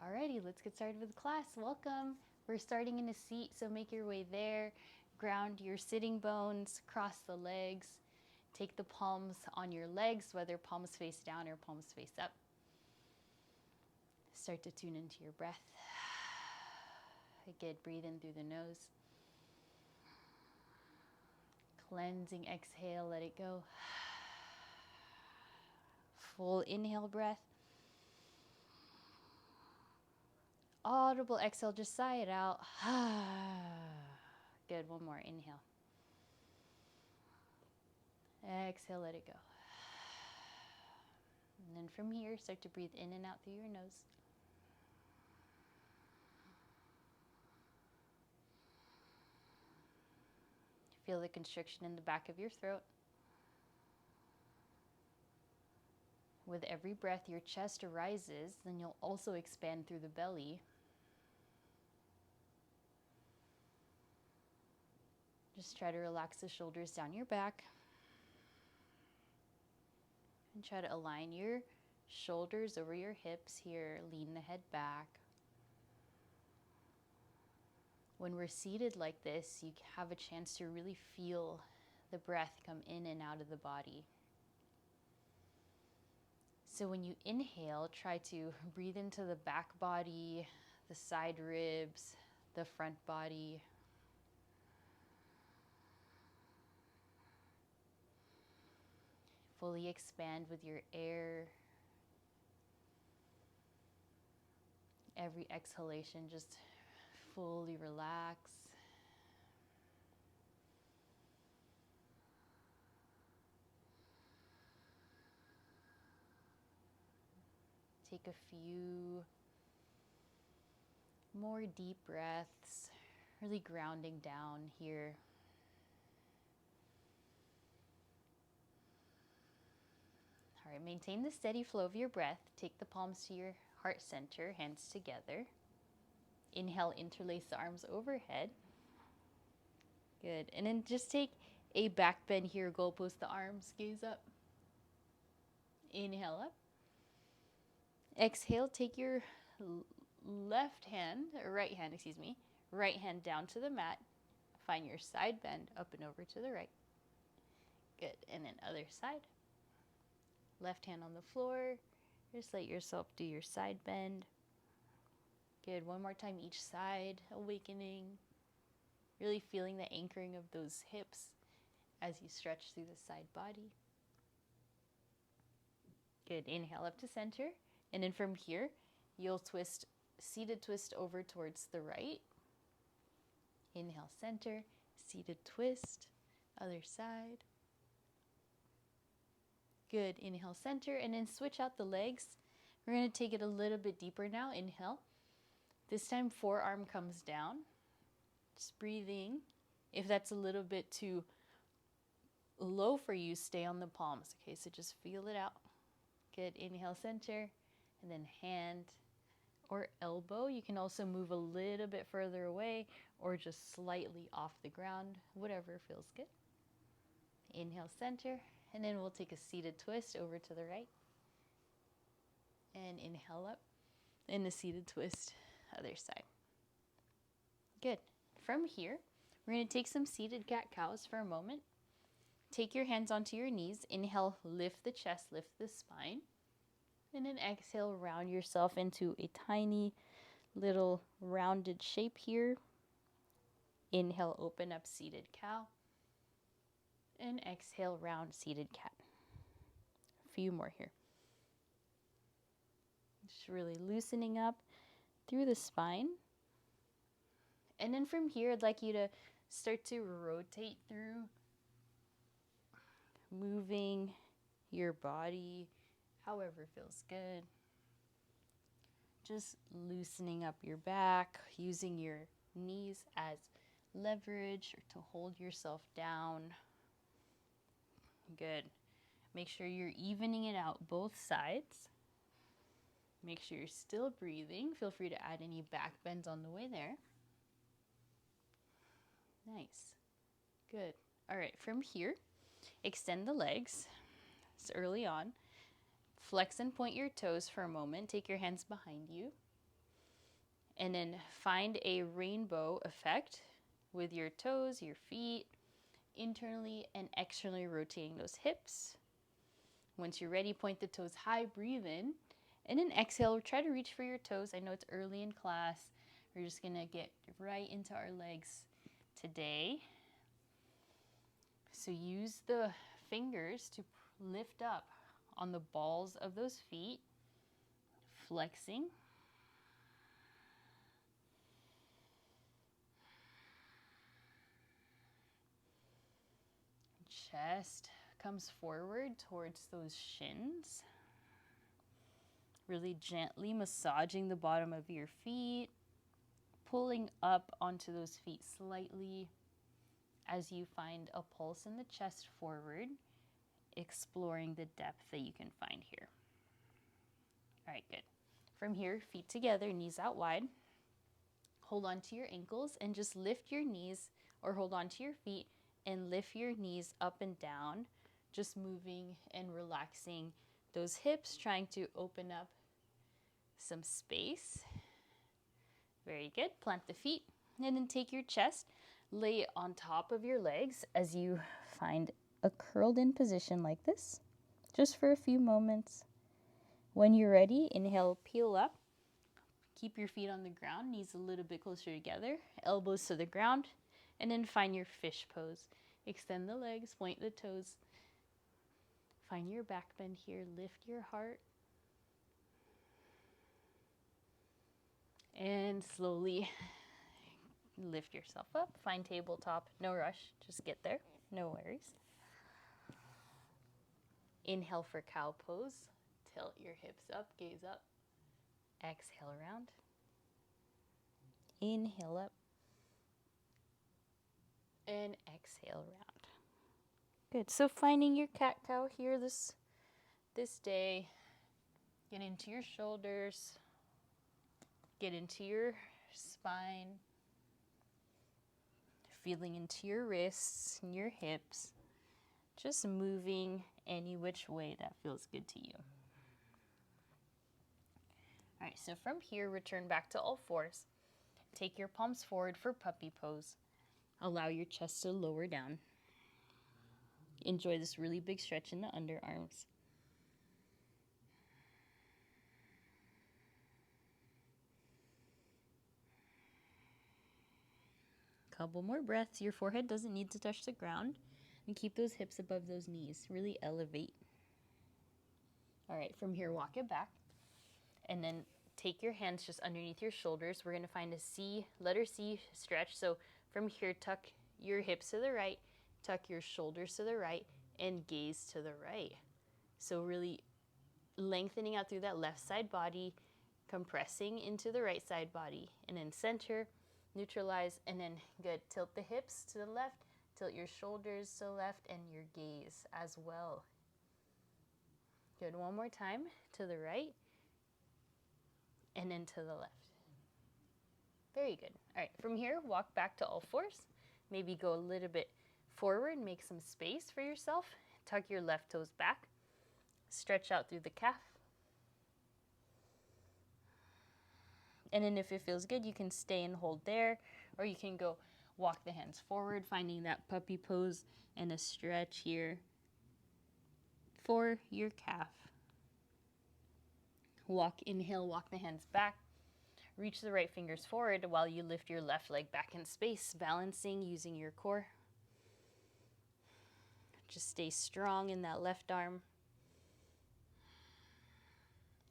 Alrighty, let's get started with class. Welcome. We're starting in a seat, so make your way there. Ground your sitting bones, cross the legs. Take the palms on your legs, whether palms face down or palms face up. Start to tune into your breath. Again, breathe in through the nose. Cleansing exhale, let it go. Full inhale breath. Audible exhale, just sigh it out. Good, one more, inhale. Exhale, let it go. And then from here, start to breathe in and out through your nose. Feel the constriction in the back of your throat. With every breath, your chest rises, then you'll also expand through the belly. Just try to relax the shoulders down your back. And try to align your shoulders over your hips here. Lean the head back. When we're seated like this, you have a chance to really feel the breath come in and out of the body. So when you inhale, try to breathe into the back body, the side ribs, the front body. Fully expand with your air. Every exhalation, just fully relax. Take a few more deep breaths, really grounding down here. All right, maintain the steady flow of your breath. Take the palms to your heart center, hands together. Inhale, interlace the arms overhead. Good. And then just take a back bend here, goalpost the arms, gaze up. Inhale up. Exhale, take your right hand down to the mat. Find your side bend up and over to the right. Good. And then other side. Left hand on the floor. Just let yourself do your side bend. Good. One more time each side. Awakening. Really feeling the anchoring of those hips as you stretch through the side body. Good. Inhale up to center. And then from here, you'll twist, seated twist over towards the right. Inhale, center. Seated twist. Other side. Good. Inhale, center. And then switch out the legs. We're going to take it a little bit deeper now. Inhale. This time, forearm comes down. Just breathing. If that's a little bit too low for you, stay on the palms. Okay, so just feel it out. Good. Inhale, center. And then hand or elbow. You can also move a little bit further away or just slightly off the ground, whatever feels good. Inhale, center. And then we'll take a seated twist over to the right. And inhale up. And a seated twist, other side. Good. From here, we're going to take some seated cat-cows for a moment. Take your hands onto your knees. Inhale, lift the chest, lift the spine. And then exhale, round yourself into a tiny little rounded shape here. Inhale, open up, seated cow. And exhale, round, seated cat. A few more here. Just really loosening up through the spine. And then from here, I'd like you to start to rotate through, moving your body however feels good. Just loosening up your back, using your knees as leverage or to hold yourself down. Good. Make sure you're evening it out both sides. Make sure you're still breathing. Feel free to add any back bends on the way there. Nice. Good. All right, from here, extend the legs. It's early on. Flex and point your toes for a moment. Take your hands behind you. And then find a rainbow effect with your toes, your feet, internally and externally rotating those hips. Once you're ready, point the toes high, breathe in, and then exhale. Try to reach for your toes. I know it's early in class. We're just gonna get right into our legs today. So use the fingers to lift up on the balls of those feet, flexing. Chest comes forward towards those shins. Really gently massaging the bottom of your feet, pulling up onto those feet slightly as you find a pulse in the chest forward, exploring the depth that you can find here. All right, good. From here, feet together, knees out wide. Hold on to your ankles and just lift your knees, or hold on to your feet and lift your knees up and down, just moving and relaxing those hips, trying to open up some space. Very good. Plant the feet and then take your chest, lay it on top of your legs as you find a curled in position like this, just for a few moments. When you're ready, inhale, peel up. Keep your feet on the ground, knees a little bit closer together, elbows to the ground, and then find your fish pose. Extend the legs, point the toes. Find your back bend here, lift your heart. And slowly lift yourself up. Find tabletop. No rush. Just get there. No worries. Inhale for cow pose. Tilt your hips up. Gaze up. Exhale around. Inhale up. And exhale around. Good. So finding your cat-cow here this day. Get into your shoulders. Get into your spine. Feeling into your wrists and your hips. Just moving any which way that feels good to you. All right, so from here, return back to all fours. Take your palms forward for puppy pose. Allow your chest to lower down. Enjoy this really big stretch in the underarms. Couple more breaths. Your forehead doesn't need to touch the ground. And keep those hips above those knees. Really elevate. All right, from here, walk it back. And then take your hands just underneath your shoulders. We're going to find a C, letter C stretch. So from here, tuck your hips to the right, tuck your shoulders to the right, and gaze to the right. So really lengthening out through that left side body, compressing into the right side body, and then center, neutralize, and then good. Tilt the hips to the left, tilt your shoulders to the left, and your gaze as well. Good. One more time to the right, and then to the left. Very good. All right, from here, walk back to all fours. Maybe go a little bit forward, make some space for yourself. Tuck your left toes back. Stretch out through the calf. And then if it feels good, you can stay and hold there, or you can go walk the hands forward, finding that puppy pose and a stretch here for your calf. Inhale, walk the hands back. Reach the right fingers forward while you lift your left leg back in space, balancing using your core. Just stay strong in that left arm.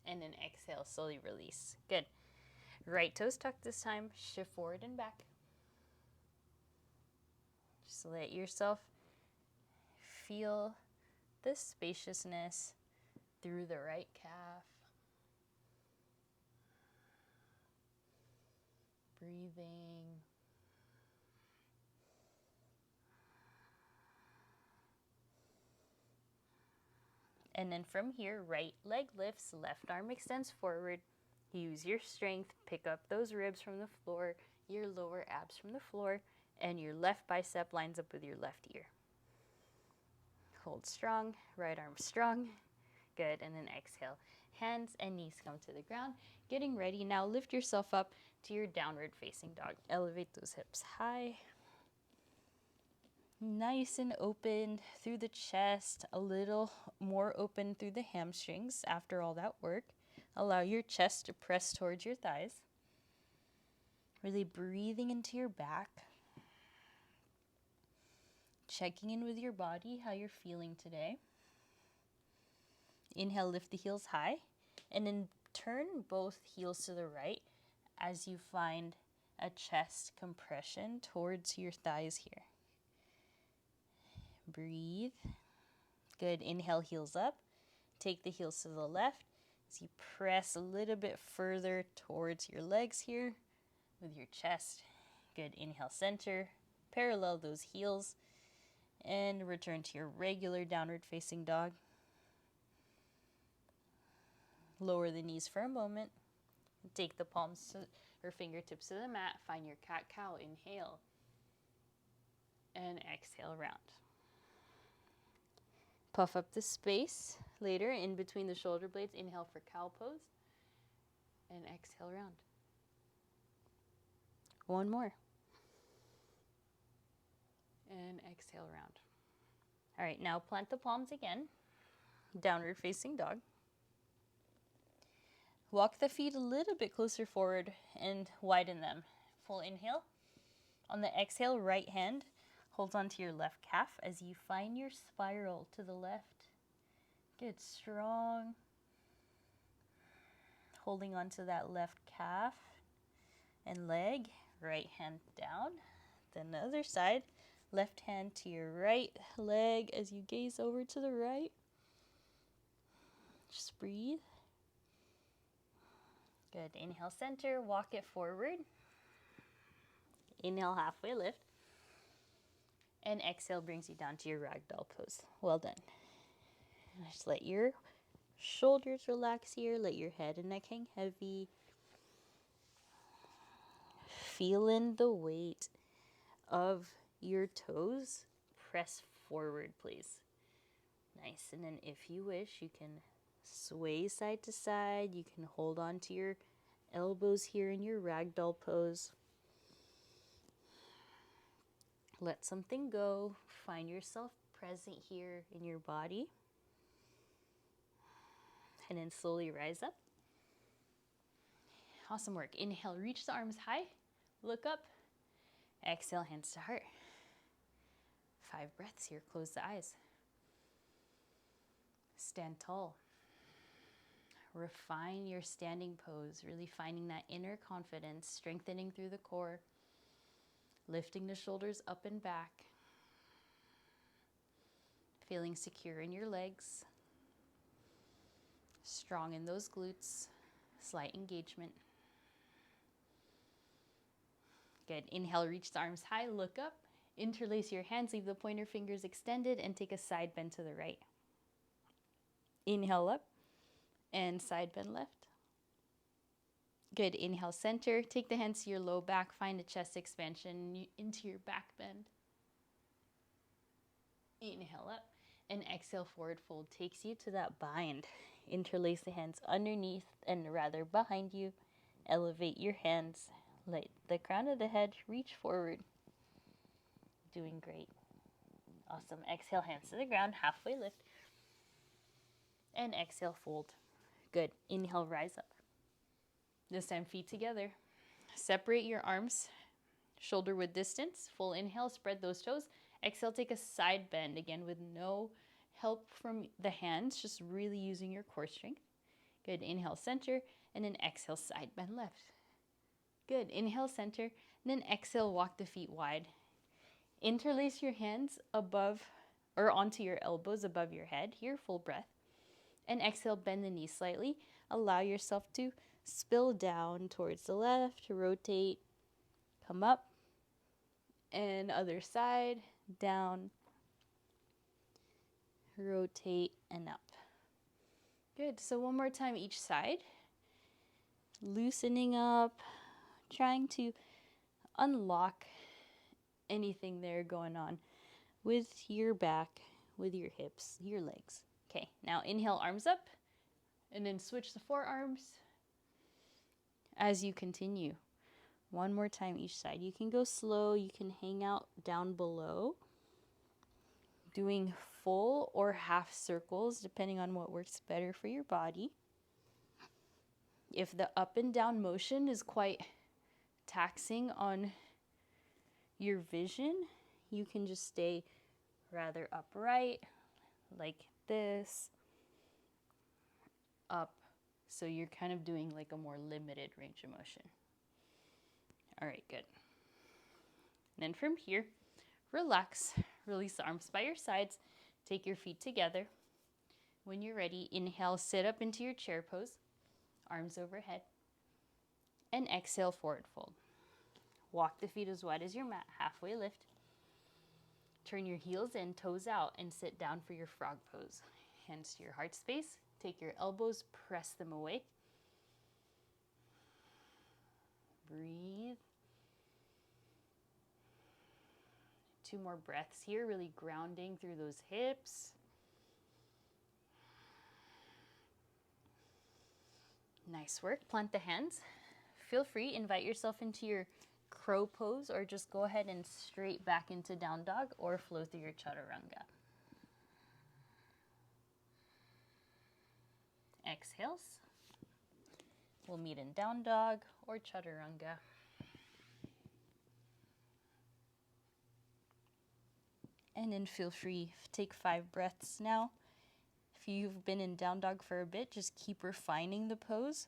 And then exhale, slowly release. Good. Right toes tucked this time. Shift forward and back. Just let yourself feel the spaciousness through the right calf. Breathing. And then from here, right leg lifts, left arm extends forward. Use your strength, pick up those ribs from the floor, your lower abs from the floor, and your left bicep lines up with your left ear. Hold strong, right arm strong. Good, and then exhale. Hands and knees come to the ground. Getting ready. Now lift yourself up to your downward facing dog. Elevate those hips high. Nice and open through the chest, a little more open through the hamstrings after all that work. Allow your chest to press towards your thighs. Really breathing into your back. Checking in with your body, how you're feeling today. Inhale, lift the heels high, and then turn both heels to the right as you find a chest compression towards your thighs here. Breathe. Good. Inhale, heels up. Take the heels to the left as you press a little bit further towards your legs here with your chest. Good. Inhale, center. Parallel those heels and return to your regular downward facing dog. Lower the knees for a moment. Take the palms or fingertips to the mat. Find your cat-cow. Inhale. And exhale, round. Puff up the space later in between the shoulder blades. Inhale for cow pose. And exhale, round. One more. And exhale, round. All right, now plant the palms again. Downward facing dog. Walk the feet a little bit closer forward and widen them. Full inhale. On the exhale, right hand holds onto your left calf as you find your spiral to the left. Good, strong. Holding onto that left calf and leg. Right hand down. Then the other side. Left hand to your right leg as you gaze over to the right. Just breathe. Good. Inhale, center. Walk it forward. Inhale, halfway lift. And exhale brings you down to your ragdoll pose. Well done. Just let your shoulders relax here. Let your head and neck hang heavy. Feel in the weight of your toes. Press forward, please. Nice. And then if you wish, you can sway side to side. You can hold on to your elbows here in your ragdoll pose. Let something go. Find yourself present here in your body. And then slowly rise up. Awesome work. Inhale, reach the arms high. Look up. Exhale, hands to heart. 5 breaths here. Close the eyes. Stand tall. Refine your standing pose, really finding that inner confidence, strengthening through the core, lifting the shoulders up and back, feeling secure in your legs, strong in those glutes, slight engagement. Good. Inhale, reach the arms high, look up, interlace your hands, leave the pointer fingers extended, and take a side bend to the right. Inhale up. And side bend left. Good. Inhale, center. Take the hands to your low back. Find a chest expansion into your back bend. Inhale up. And exhale, forward fold takes you to that bind. Interlace the hands underneath and rather behind you. Elevate your hands. Let the crown of the head reach forward. Doing great. Awesome. Exhale, hands to the ground. Halfway lift. And exhale, fold. Good. Inhale, rise up. This time, feet together. Separate your arms, shoulder width distance. Full inhale, spread those toes. Exhale, take a side bend. Again, with no help from the hands, just really using your core strength. Good. Inhale, center, and then exhale, side bend left. Good. Inhale, center, and then exhale, walk the feet wide. Interlace your hands above or onto your elbows above your head. Here, full breath. And exhale, bend the knees slightly. Allow yourself to spill down towards the left, rotate, come up, and other side, down, rotate, and up. Good. So one more time each side. Loosening up, trying to unlock anything there going on with your back, with your hips, your legs. Okay, now inhale, arms up, And then switch the forearms as you continue. One more time each side. You can go slow, you can hang out down below, doing full or half circles depending on what works better for your body. If the up and down motion is quite taxing on your vision, you can just stay rather upright like this, up, so you're kind of doing like a more limited range of motion. All right, good. And then from here, relax, release the arms by your sides, take your feet together. When you're ready, inhale, sit up into your chair pose, arms overhead, and exhale, forward fold. Walk the feet as wide as your mat, halfway lift. Turn your heels in, toes out, and sit down for your frog pose. Hands to your heart space. Take your elbows, press them away. Breathe. 2 more breaths here, really grounding through those hips. Nice work. Plant the hands. Feel free, invite yourself into your crow pose, or just go ahead and straight back into down dog or flow through your chaturanga. Exhales. We'll meet in down dog or chaturanga. And then feel free, take 5 breaths now. If you've been in down dog for a bit, just keep refining the pose.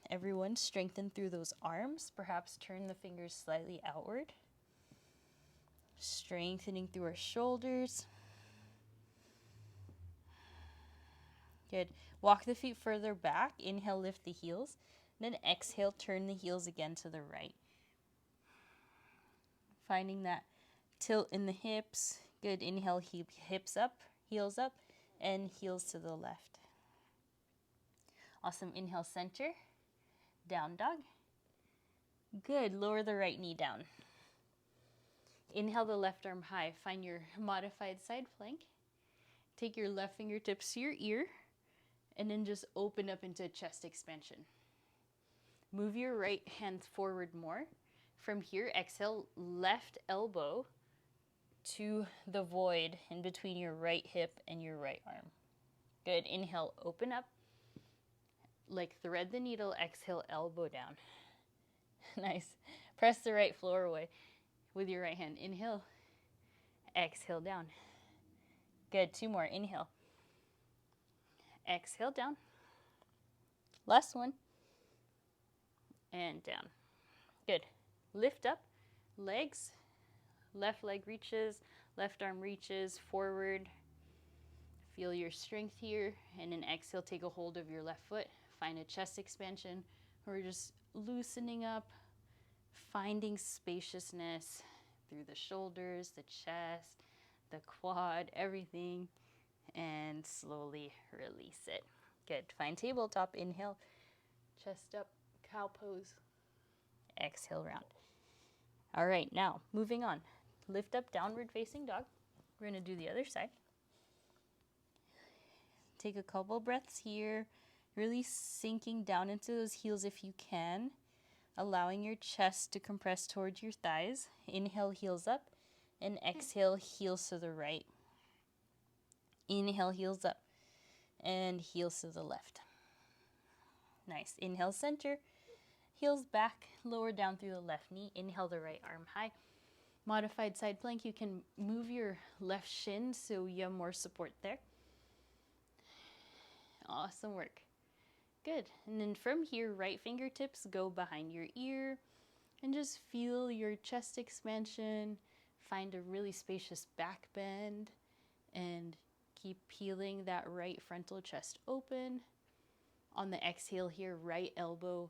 Everyone, strengthen through those arms. Perhaps turn the fingers slightly outward. Strengthening through our shoulders. Good. Walk the feet further back. Inhale, lift the heels. Then exhale, turn the heels again to the right. Finding that tilt in the hips. Good. Inhale, hips up, heels up, and heels to the left. Awesome. Inhale, center. Down dog. Good. Lower the right knee down. Inhale the left arm high. Find your modified side plank. Take your left fingertips to your ear and then just open up into chest expansion. Move your right hand forward more. From here, exhale, left elbow to the void in between your right hip and your right arm. Good. Inhale, open up. Like thread the needle, exhale, elbow down. Nice. Press the right floor away with your right hand. Inhale, exhale, down. Good. 2 more. Inhale. Exhale, down. Last one. And down. Good. Lift up, legs. Left leg reaches, left arm reaches forward. Feel your strength here. And then exhale, take a hold of your left foot. Find a chest expansion. We're just loosening up, finding spaciousness through the shoulders, the chest, the quad, everything, and slowly release it. Good. Find tabletop. Inhale, chest up, cow pose. Exhale, round. All right, now moving on. Lift up, downward facing dog. We're going to do the other side. Take a couple breaths here. Really sinking down into those heels if you can. Allowing your chest to compress towards your thighs. Inhale, heels up. And exhale, heels to the right. Inhale, heels up. And heels to the left. Nice. Inhale, center. Heels back. Lower down through the left knee. Inhale, the right arm high. Modified side plank. You can move your left shin so you have more support there. Awesome work. Good. And then from here, right fingertips go behind your ear and just feel your chest expansion. Find a really spacious back bend and keep peeling that right frontal chest open. On the exhale here, right elbow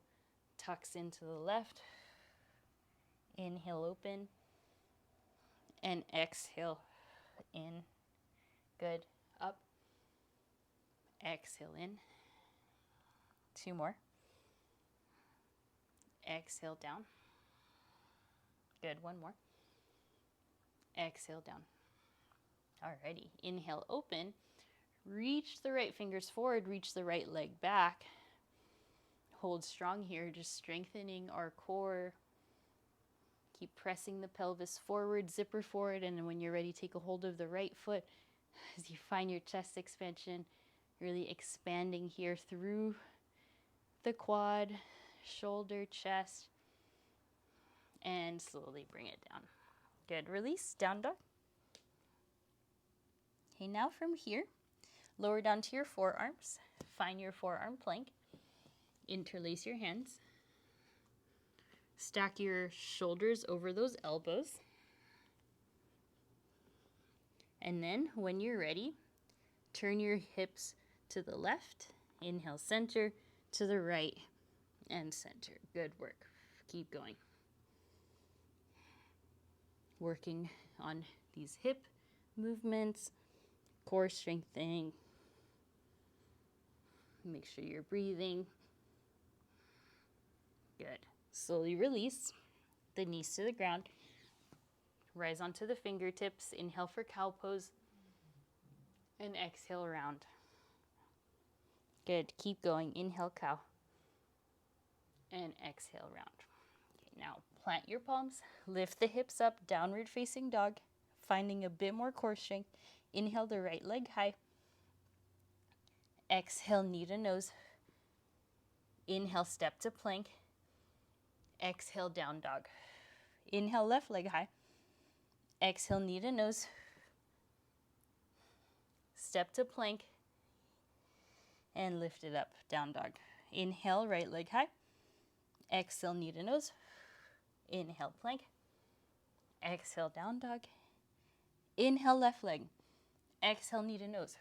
tucks into the left. Inhale, open. And exhale, in. Good. Up. Exhale, in. 2 more. Exhale, down. Good. 1 more. Exhale, down. Alrighty. Inhale, open. Reach the right fingers forward, reach the right leg back. Hold strong here, just strengthening our core. Keep pressing the pelvis forward, zipper forward, and then when you're ready, take a hold of the right foot as you find your chest expansion, really expanding here through the quad, shoulder, chest, and slowly bring it down. Good, release, down dog. Okay, now from here, lower down to your forearms, find your forearm plank, interlace your hands, stack your shoulders over those elbows, and then when you're ready, turn your hips to the left, inhale, center, to the right, and center. Good work. Keep going. Working on these hip movements, core strengthening. Make sure you're breathing. Good. Slowly release the knees to the ground. Rise onto the fingertips. Inhale for cow pose. And exhale round. Good. Keep going. Inhale cow. And exhale round. Okay, now plant your palms. Lift the hips up. Downward facing dog. Finding a bit more core strength. Inhale the right leg high. Exhale knee to nose. Inhale step to plank. Exhale down dog. Inhale left leg high. Exhale knee to nose. Step to plank. And lift it up, down dog. Inhale right leg high. Exhale knee to nose. Inhale plank. Exhale down dog. Inhale left leg. Exhale knee to nose.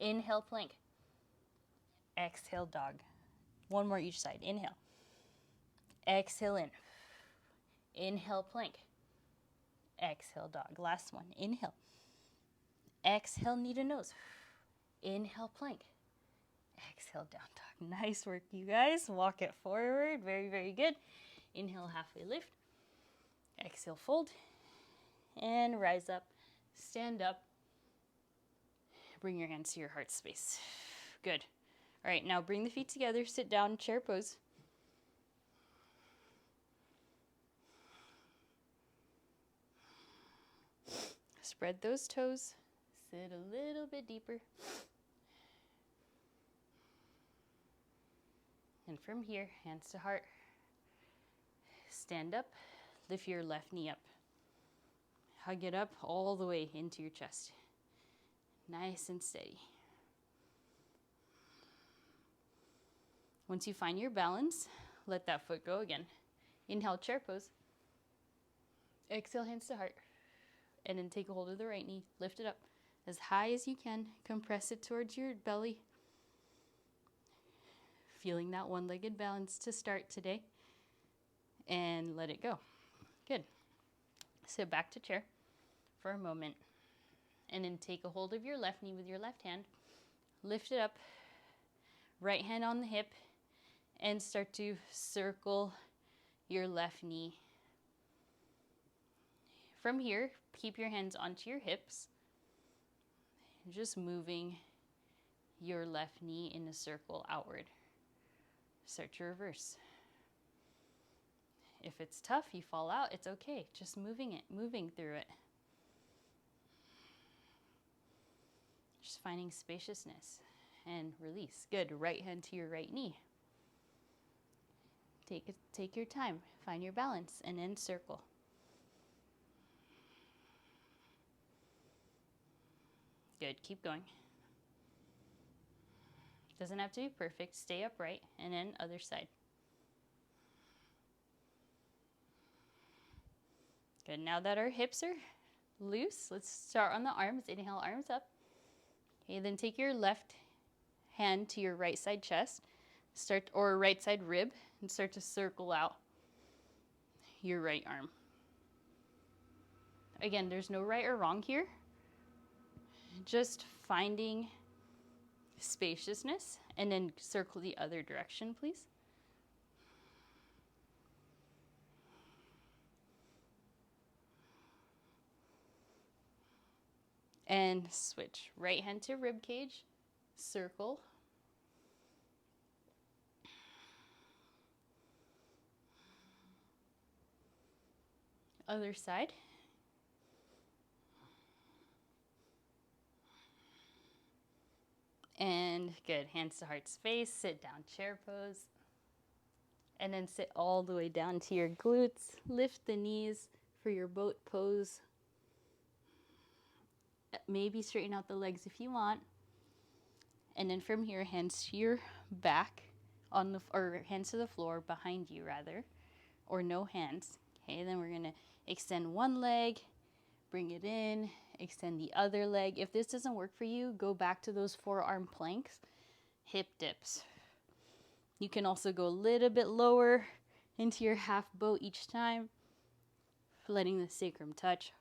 Inhale plank. Exhale dog. One more each side. Inhale. Exhale in. Inhale plank. Exhale dog. Last one. Inhale. Exhale knee to nose. Inhale plank. Exhale down dog. Nice work, you guys. Walk it forward. Very, very good. Inhale, halfway lift. Exhale, fold. And rise up. Stand up. Bring your hands to your heart space. Good. All right, now bring the feet together. Sit down, chair pose. Spread those toes. Sit a little bit deeper. And from here, hands to heart. Stand up. Lift your left knee up. Hug it up all the way into your chest. Nice and steady. Once you find your balance, let that foot go again. Inhale, chair pose. Exhale, hands to heart. And then take a hold of the right knee. Lift it up as high as you can. Compress it towards your belly. Feeling that one-legged balance to start today. And let it go. Good. Sit back to chair for a moment. And then take a hold of your left knee with your left hand. Lift it up. Right hand on the hip. And start to circle your left knee. From here, keep your hands onto your hips. Just moving your left knee in a circle outward. Start to reverse. If it's tough, you fall out, it's okay. Just moving through it. Just finding spaciousness and release. Good. Right hand to your right knee. Take your time. Find your balance and then circle. Good. Keep going. Doesn't have to be perfect. Stay upright and then other side. Good. Now that our hips are loose, let's start on the arms. Inhale, arms up. Okay, then take your left hand to your right side chest, or right side rib, and start to circle out your right arm. Again, there's no right or wrong here. Just finding spaciousness, and then circle the other direction, please. And switch. Right hand to rib cage, circle. Other side. And good, hands to heart space, sit down chair pose. And then sit all the way down to your glutes. Lift the knees for your boat pose. Maybe straighten out the legs if you want. And then from here, hands to your back, or hands to the floor behind you rather, or no hands. Okay, then we're gonna extend one leg, bring it in, extend the other leg. If this doesn't work for you, go back to those forearm planks, hip dips. You can also go a little bit lower into your half boat each time, letting the sacrum touch.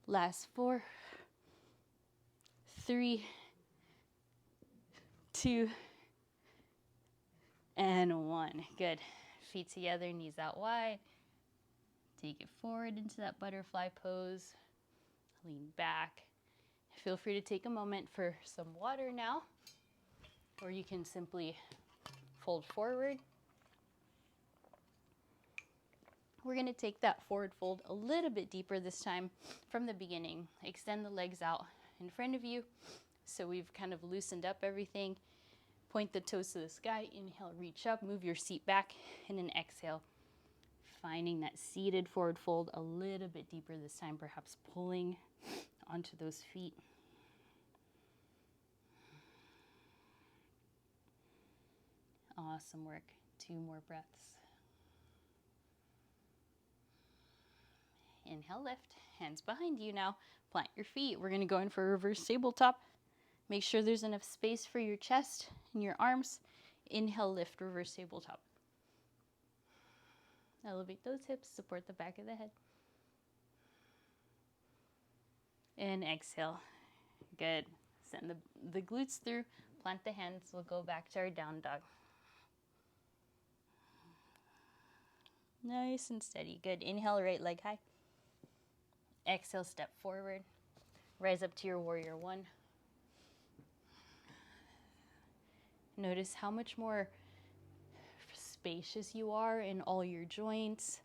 Last 4, 3, 2, and 1. Good. Feet together, knees out wide. Take it forward into that butterfly pose. Lean back. Feel free to take a moment for some water now, or you can simply fold forward. We're going to take that forward fold a little bit deeper this time from the beginning. Extend the legs out in front of you. So we've kind of loosened up everything. Point the toes to the sky. Inhale, reach up, move your seat back, and then exhale. Finding that seated forward fold a little bit deeper this time, perhaps pulling onto those feet. Awesome work. 2 more breaths. Inhale, lift. Hands behind you now. Plant your feet. We're going to go in for a reverse tabletop. Make sure there's enough space for your chest and your arms. Inhale, lift, reverse tabletop. Elevate those hips, support the back of the head. And exhale. Good. Send the glutes through. Plant the hands. We'll go back to our down dog. Nice and steady. Good. Inhale, right leg high. Exhale, step forward. Rise up to your warrior 1. Notice how much more spacious you are in all your joints.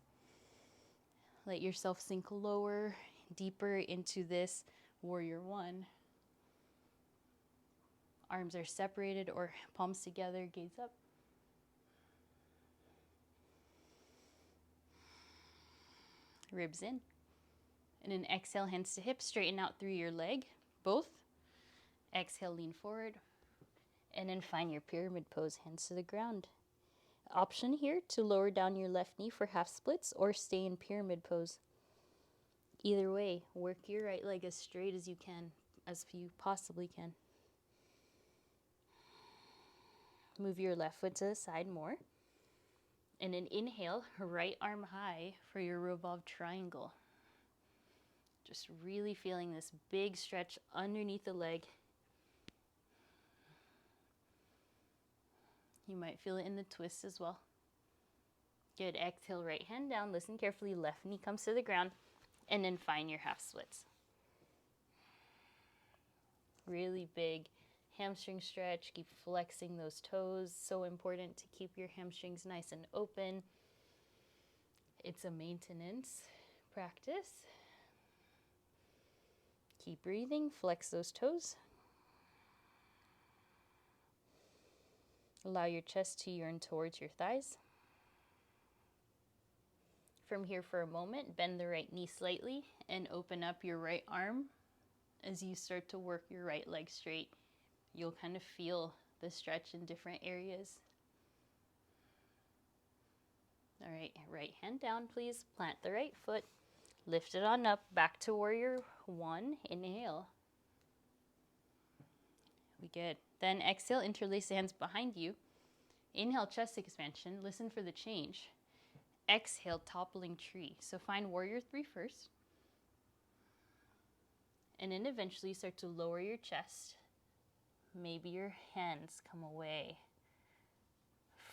Let yourself sink lower, deeper into this warrior 1. Arms are separated or palms together, gaze up. Ribs in. And then exhale, hands to hips, straighten out through your leg, both. Exhale, lean forward. And then find your pyramid pose, hands to the ground. Option here to lower down your left knee for half splits or stay in pyramid pose. Either way, work your right leg as straight as you can, as you possibly can. Move your left foot to the side more. And then inhale, right arm high for your revolved triangle. Just really feeling this big stretch underneath the leg. You might feel it in the twist as well. Good. Exhale, right hand down. Listen carefully. Left knee comes to the ground. And then find your half splits. Really big hamstring stretch. Keep flexing those toes. So important to keep your hamstrings nice and open. It's a maintenance practice. Keep breathing. Flex those toes. Allow your chest to yearn towards your thighs. From here for a moment, bend the right knee slightly and open up your right arm. As you start to work your right leg straight, you'll kind of feel the stretch in different areas. All right, right hand down, please. Plant the right foot. Lift it on up, back to warrior 1. Inhale. We good. Then exhale, interlace the hands behind you. Inhale, chest expansion. Listen for the change. Exhale, toppling tree. So find warrior 3 first. And then eventually start to lower your chest. Maybe your hands come away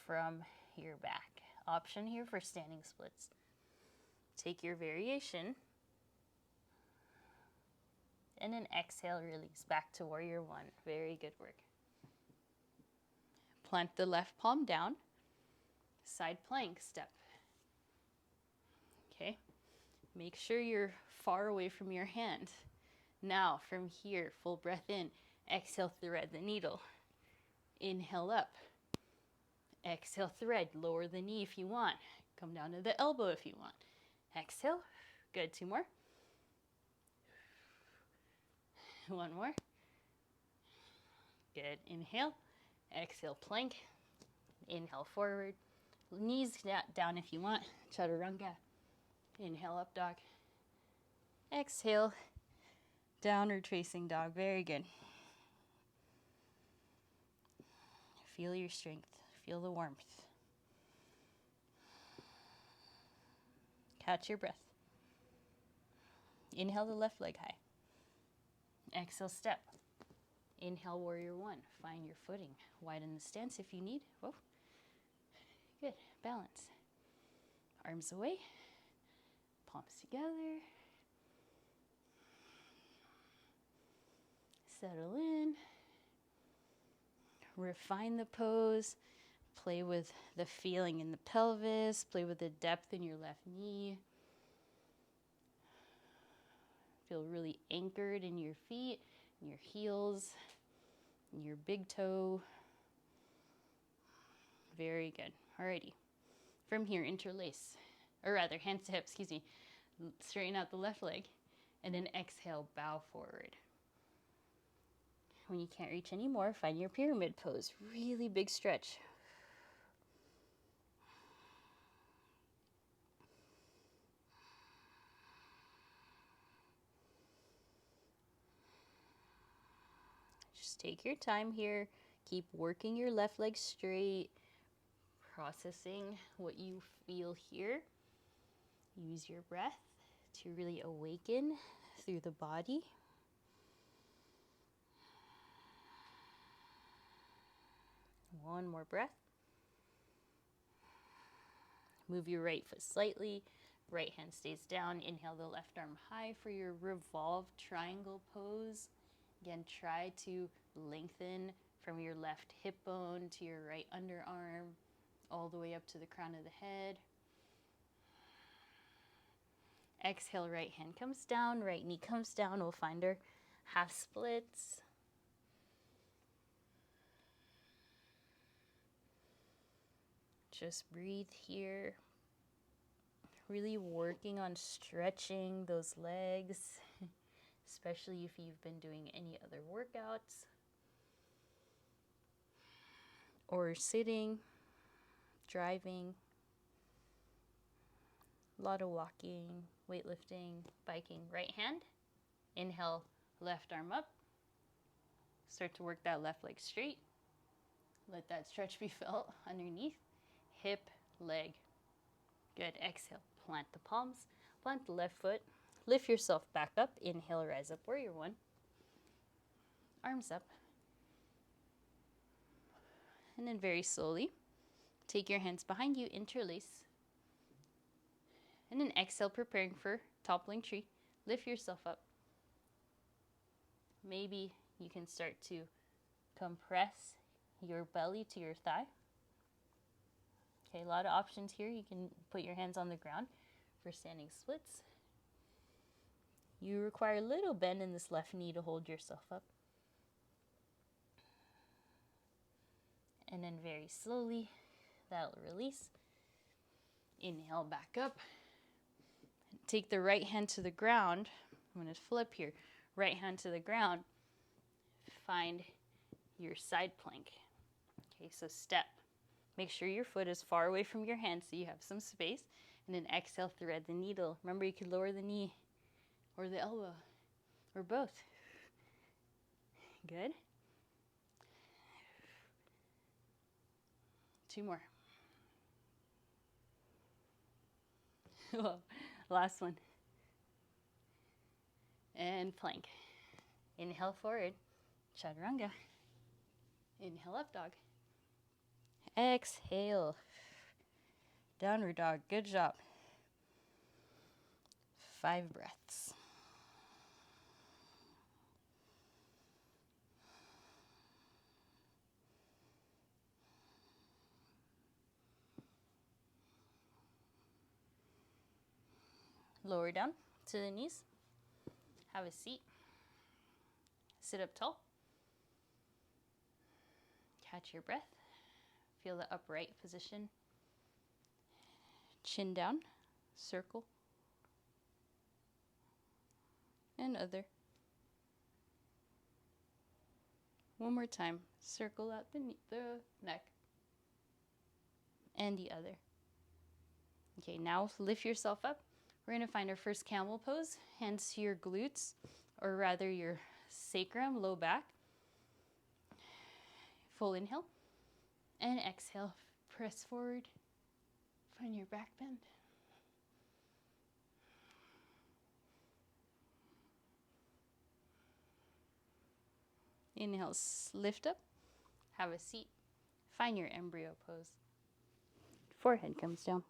from your back. Option here for standing splits. Take your variation. and then exhale, release back to warrior one. Very good work. Plant the left palm down, side plank step. Okay, make sure you're far away from your hand. Now from here, full breath in, exhale, thread the needle. Inhale up, exhale, thread, lower the knee if you want. Come down to the elbow if you want. Exhale, good, 2 more. 1 more. Good, inhale, exhale, plank. Inhale, forward. Knees down if you want, chaturanga. Inhale, up dog. Exhale, downward facing dog. Very good. Feel your strength. Feel the warmth. Catch your breath. Inhale the left leg high. Exhale, step. Inhale, warrior one. Find your footing. Widen the stance if you need. Whoa. Good. Balance. Arms away. Palms together. Settle in. Refine the pose. Play with the feeling in the pelvis. Play with the depth in your left knee. Feel really anchored in your feet, in your heels, in your big toe. Very good. Alrighty. From here, interlace. Or rather, hands to hips, excuse me. Straighten out the left leg. And then exhale, bow forward. When you can't reach anymore, find your pyramid pose. Really big stretch. Just take your time here. Keep working your left leg straight. Processing what you feel here. Use your breath to really awaken through the body. One more breath. Move your right foot slightly. Right hand stays down. Inhale the left arm high for your revolved triangle pose. Again, try to lengthen from your left hip bone to your right underarm, all the way up to the crown of the head. Exhale, right hand comes down, right knee comes down. We'll find our half splits. Just breathe here. Really working on stretching those legs, especially if you've been doing any other workouts or sitting, driving, a lot of walking, weightlifting, biking. Right hand, inhale, left arm up. Start to work that left leg straight. Let that stretch be felt underneath. Hip, leg. Good. Exhale. Plant the palms. Plant the left foot. Lift yourself back up. Inhale, rise up, warrior one. Arms up. And then very slowly, take your hands behind you, interlace. And then exhale, preparing for toppling tree. Lift yourself up. Maybe you can start to compress your belly to your thigh. Okay, a lot of options here. You can put your hands on the ground for standing splits. You require a little bend in this left knee to hold yourself up. And then very slowly, that'll release. Inhale, back up. Take the right hand to the ground. I'm going to flip here. Right hand to the ground. Find your side plank. Okay, so step. Make sure your foot is far away from your hand so you have some space. And then exhale, thread the needle. Remember, you can lower the knee or the elbow or both. Good. 2 more. Last one. And plank. Inhale forward. Chaturanga. Inhale up dog. Exhale. Downward dog. Good job. 5 breaths. Lower down to the knees. Have a seat. Sit up tall. Catch your breath. Feel the upright position. Chin down. Circle. And other. One more time. Circle out the neck. And the other. Okay, now lift yourself up. We're going to find our first camel pose. Hands to your glutes, or rather your sacrum, low back. Full inhale. And exhale. Press forward. Find your back bend. Inhale, lift up. Have a seat. Find your embryo pose. Forehead comes down.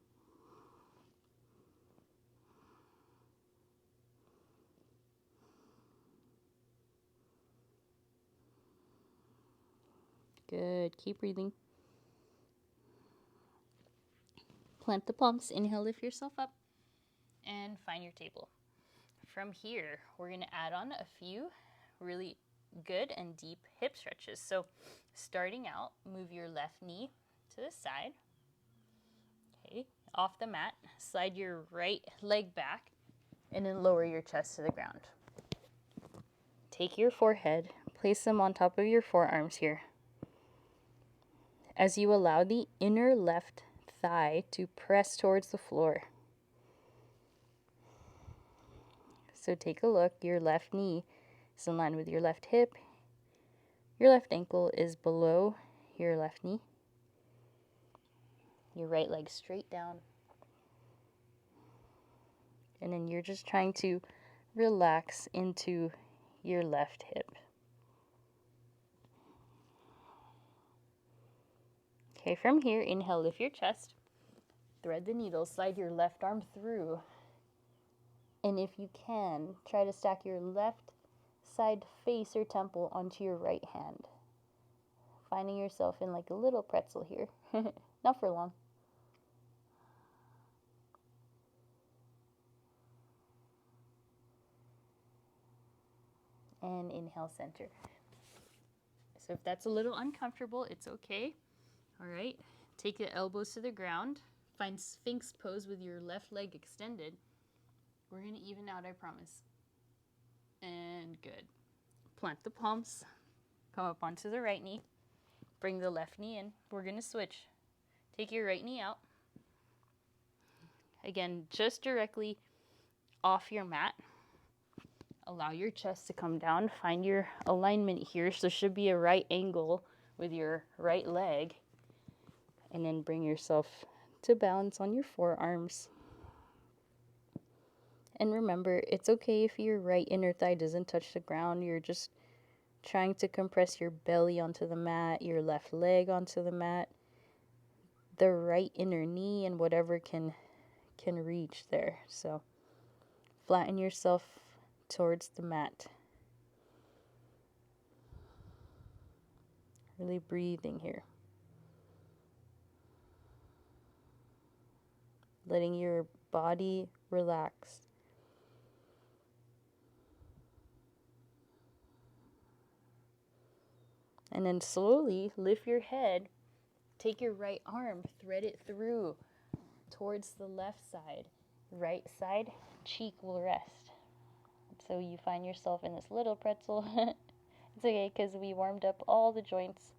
Good. Keep breathing. Plant the palms. Inhale, lift yourself up. And find your table. From here, we're going to add on a few really good and deep hip stretches. So starting out, move your left knee to the side. Okay, off the mat, slide your right leg back, and then lower your chest to the ground. Take your forehead, place them on top of your forearms here. As you allow the inner left thigh to press towards the floor. So take a look, your left knee is in line with your left hip. Your left ankle is below your left knee. Your right leg straight down. And then you're just trying to relax into your left hip. Okay, from here, inhale, lift your chest. Thread the needle, slide your left arm through. And if you can, try to stack your left side face or temple onto your right hand. Finding yourself in like a little pretzel here. Not for long. And inhale, center. So if that's a little uncomfortable, it's okay. All right, take the elbows to the ground. Find Sphinx pose with your left leg extended. We're going to even out, I promise. And good. Plant the palms. Come up onto the right knee. Bring the left knee in. We're going to switch. Take your right knee out. Again, just directly off your mat. Allow your chest to come down. Find your alignment here. So there should be a right angle with your right leg. And then bring yourself to balance on your forearms. And remember, it's okay if your right inner thigh doesn't touch the ground. You're just trying to compress your belly onto the mat, your left leg onto the mat, the right inner knee, and whatever can reach there. So flatten yourself towards the mat. Really breathing here. Letting your body relax. And then slowly lift your head. Take your right arm, thread it through towards the left side. Right side cheek will rest. So you find yourself in this little pretzel. It's okay because we warmed up all the joints.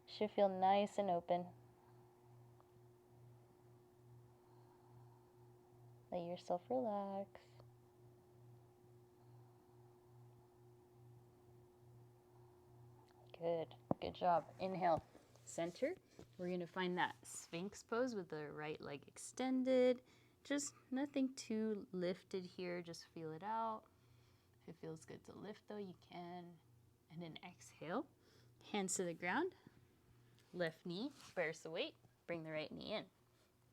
Should feel nice and open. Let yourself relax. Good. Good job. Inhale. Center. We're going to find that Sphinx pose with the right leg extended. Just nothing too lifted here. Just feel it out. If it feels good to lift though, you can. And then exhale. Hands to the ground. Left knee bears the weight. Bring the right knee in.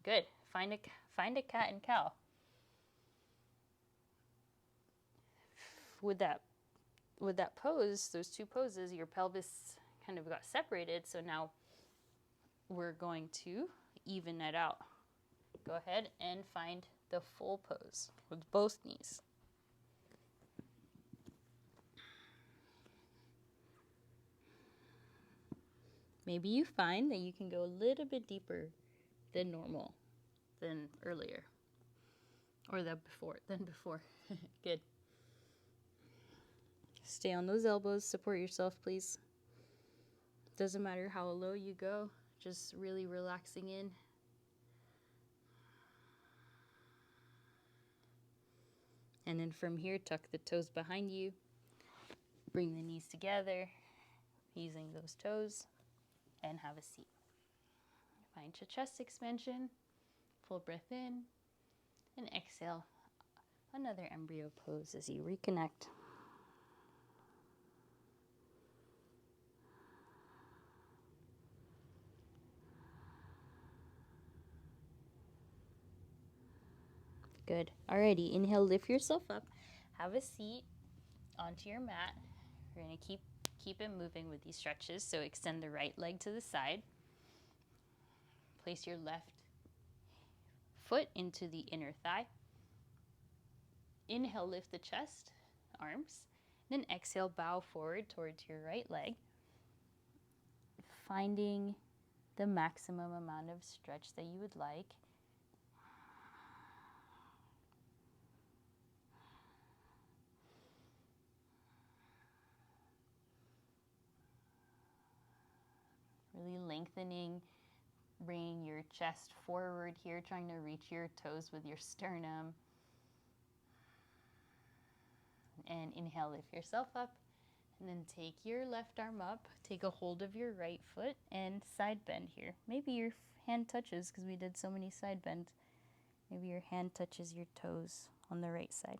Good. Find a cat and cow. With that pose, those two poses, your pelvis kind of got separated. So now we're going to even that out. Go ahead and find the full pose with both knees. Maybe you find that you can go a little bit deeper than normal, than earlier, or than before. Good. Stay on those elbows, support yourself, please. Doesn't matter how low you go, just really relaxing in. And then from here, tuck the toes behind you. Bring the knees together, using those toes, and have a seat. Find your chest expansion. Full breath in, and exhale. Another embryo pose as you reconnect. Good. Alrighty, inhale, lift yourself up. Have a seat onto your mat. We're going to keep it moving with these stretches. So extend the right leg to the side. Place your left foot into the inner thigh. Inhale, lift the chest, arms. Then exhale, bow forward towards your right leg. Finding the maximum amount of stretch that you would like. Really lengthening, bringing your chest forward here, trying to reach your toes with your sternum. And inhale, lift yourself up. And then take your left arm up, take a hold of your right foot, and side bend here. Maybe your hand touches, because we did so many side bends. Maybe your hand touches your toes on the right side.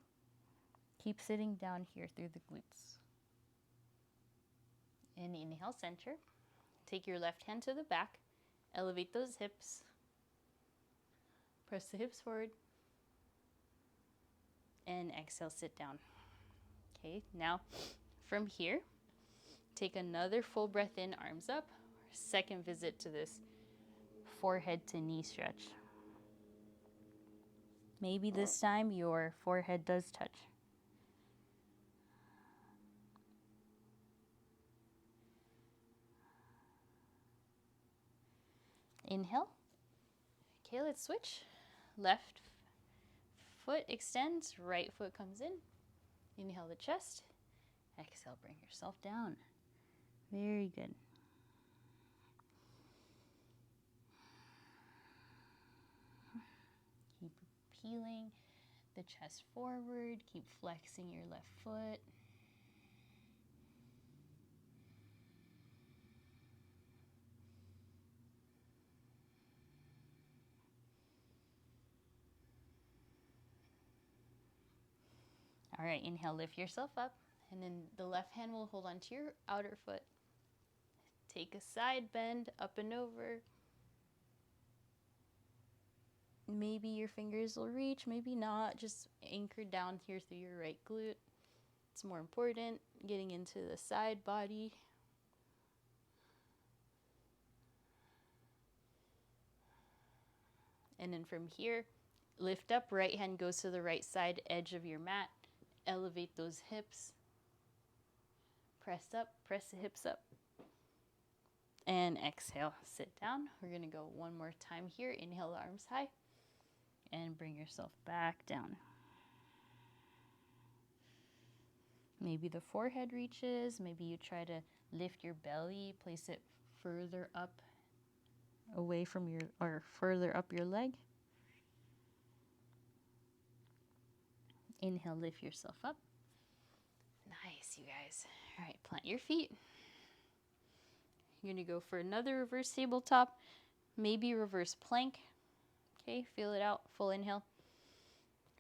Keep sitting down here through the glutes. And inhale, center. Take your left hand to the back. Elevate those hips. Press the hips forward. And exhale, sit down. Okay, now from here, take another full breath in, arms up. Second visit to this forehead to knee stretch. Maybe this time your forehead does touch. Inhale. Okay, let's switch. Left foot extends, right foot comes in. Inhale the chest. Exhale, bring yourself down. Very good. Keep peeling the chest forward. Keep flexing your left foot. All right, inhale, lift yourself up. And then the left hand will hold onto your outer foot. Take a side bend, up and over. Maybe your fingers will reach, maybe not. Just anchor down here through your right glute. It's more important, getting into the side body. And then from here, lift up, right hand goes to the right side edge of your mat. Elevate those hips. Press up, press the hips up. And exhale, sit down. We're gonna go one more time here. Inhale, the arms high. And bring yourself back down. Maybe the forehead reaches. Maybe you try to lift your belly, place it further up away from your, or further up your leg. Inhale, lift yourself up. Nice, you guys. All right, plant your feet. You're gonna go for another reverse tabletop, maybe reverse plank. Okay, feel it out, full inhale.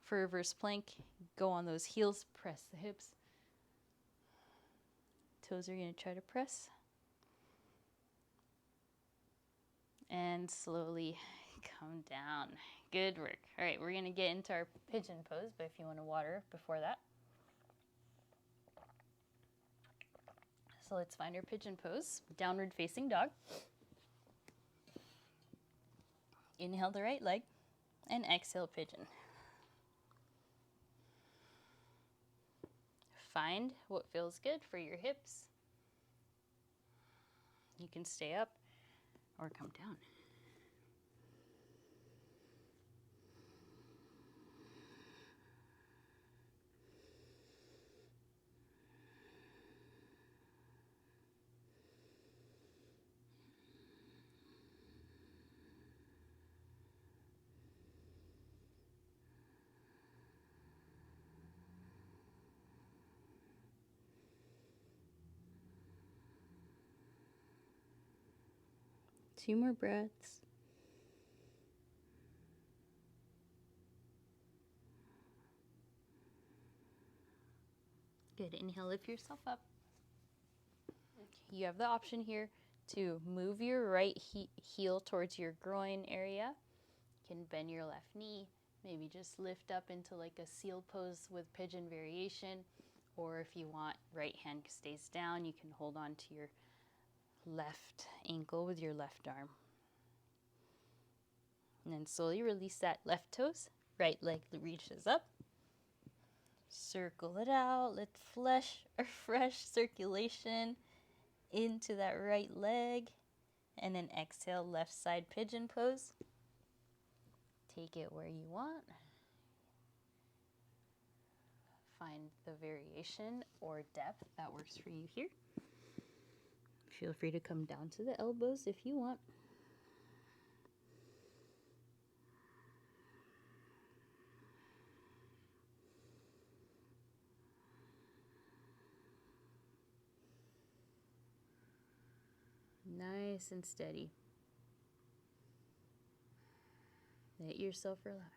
For reverse plank, go on those heels, press the hips. Toes are gonna try to press. And slowly come down. Good work. All right, we're gonna get into our pigeon pose, but if you want to water before that. So let's find our pigeon pose, downward facing dog. Inhale the right leg and exhale pigeon. find what feels good for your hips. You can stay up or come down. Two more breaths. Good. Inhale, lift yourself up. You have the option here to move your right heel towards your groin area. You can bend your left knee, maybe just lift up into like a seal pose with pigeon variation. Or if you want, right hand stays down, you can hold on to your left ankle with your left arm. And then slowly release that left toes. Right leg reaches up. Circle it out. Let fresh circulation into that right leg. And then exhale, left side pigeon pose. Take it where you want. Find the variation or depth that works for you here. Feel free to come down to the elbows if you want. Nice and steady. Let yourself relax.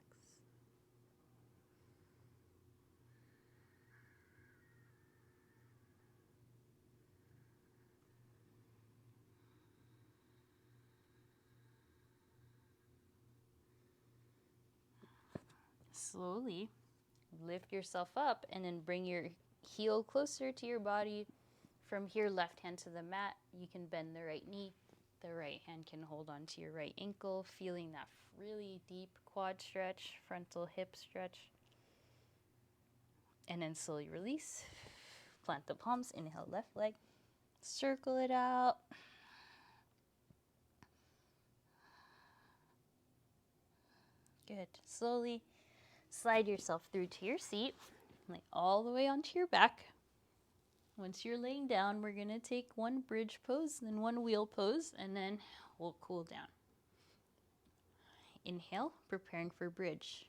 Slowly lift yourself up and then bring your heel closer to your body. From here, left hand to the mat. You can bend the right knee. The right hand can hold on to your right ankle, feeling that really deep quad stretch, frontal hip stretch. And then slowly release. Plant the palms. Inhale, left leg. Circle it out. Good. Slowly slide yourself through to your seat. Lay all the way onto your back. Once you're laying down, we're going to take one bridge pose, then one wheel pose, and then we'll cool down. Inhale, preparing for bridge.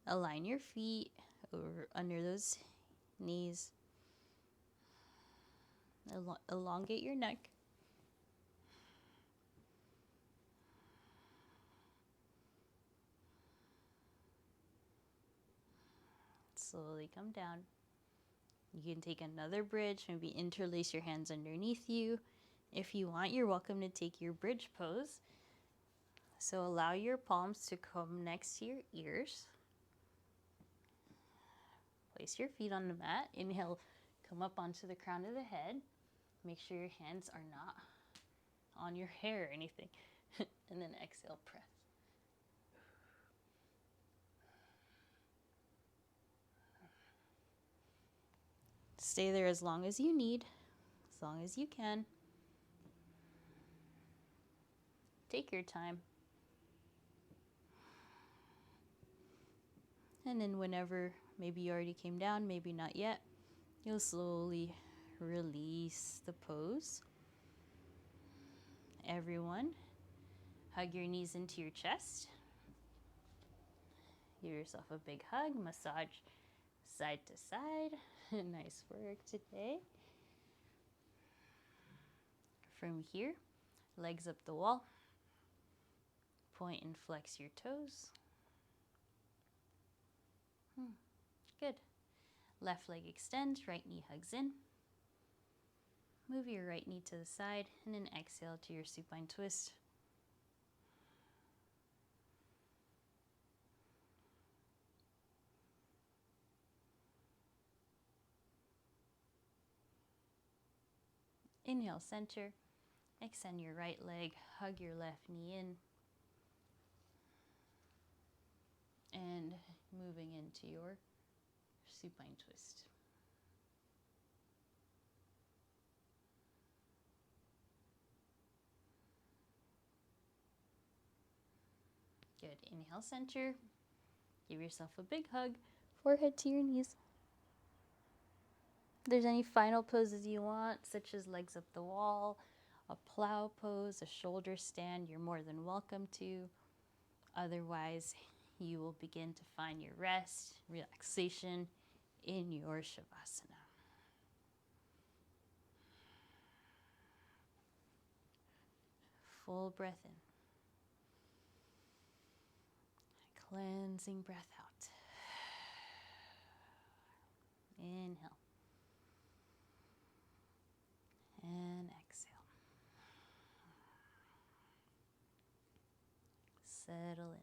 Align your feet over under those knees. Elongate your neck. Slowly come down. You can take another bridge, maybe interlace your hands underneath you. If you want, you're welcome to take your bridge pose. So allow your palms to come next to your ears. Place your feet on the mat. Inhale, come up onto the crown of the head. Make sure your hands are not on your hair or anything. And then exhale, press. Stay there as long as you need, as long as you can. Take your time. And then whenever, maybe you already came down, maybe not yet, you'll slowly release the pose. Everyone, hug your knees into your chest. Give yourself a big hug, massage side to side. Nice work today. From here, legs up the wall. Point and flex your toes. Good. Left leg extends, right knee hugs in. Move your right knee to the side and then exhale to your supine twist. Inhale, center. Extend your right leg, hug your left knee in. And moving into your supine twist. Good. Inhale, center. Give yourself a big hug. Forehead to your knees. If there's any final poses you want, such as legs up the wall, a plow pose, a shoulder stand, you're more than welcome to. Otherwise, you will begin to find your rest, relaxation in your Savasana. Full breath in. Cleansing breath out. Inhale. And exhale. Settle in.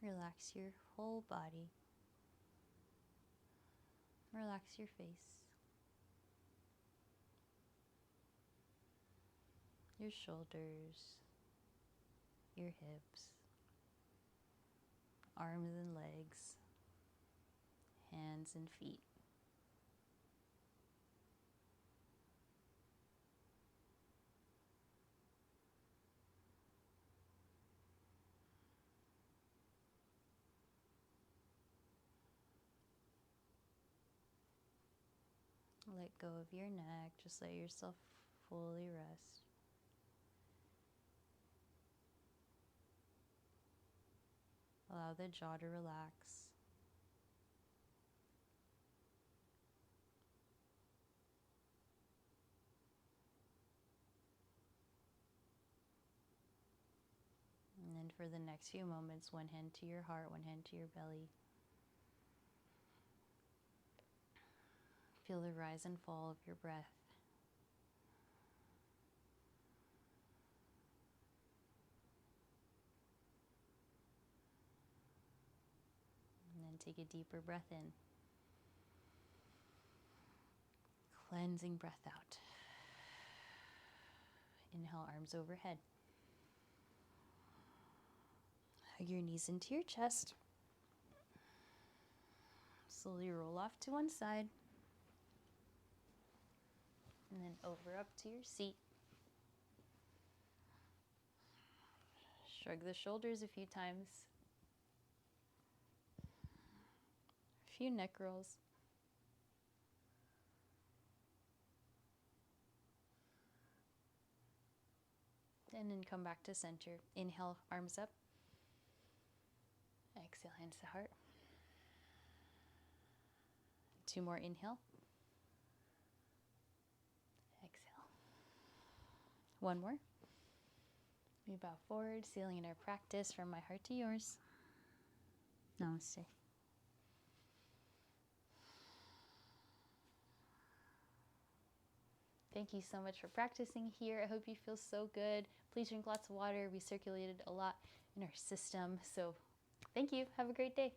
Relax your whole body. Relax your face, your shoulders, your hips, arms and legs, hands and feet. Let go of your neck. Just let yourself fully rest. Allow the jaw to relax. And then for the next few moments, one hand to your heart, one hand to your belly. Feel the rise and fall of your breath. And then take a deeper breath in. Cleansing breath out. Inhale, arms overhead. Hug your knees into your chest. Slowly roll off to one side. And then over up to your seat. Shrug the shoulders a few times. A few neck rolls. And then come back to center. Inhale, arms up. Exhale, hands to heart. 2 more, inhale. Exhale. 1 more. We bow forward, sealing in our practice from my heart to yours. Namaste. Thank you so much for practicing here. I hope you feel so good. Please drink lots of water. We circulated a lot in our system. So thank you. Have a great day.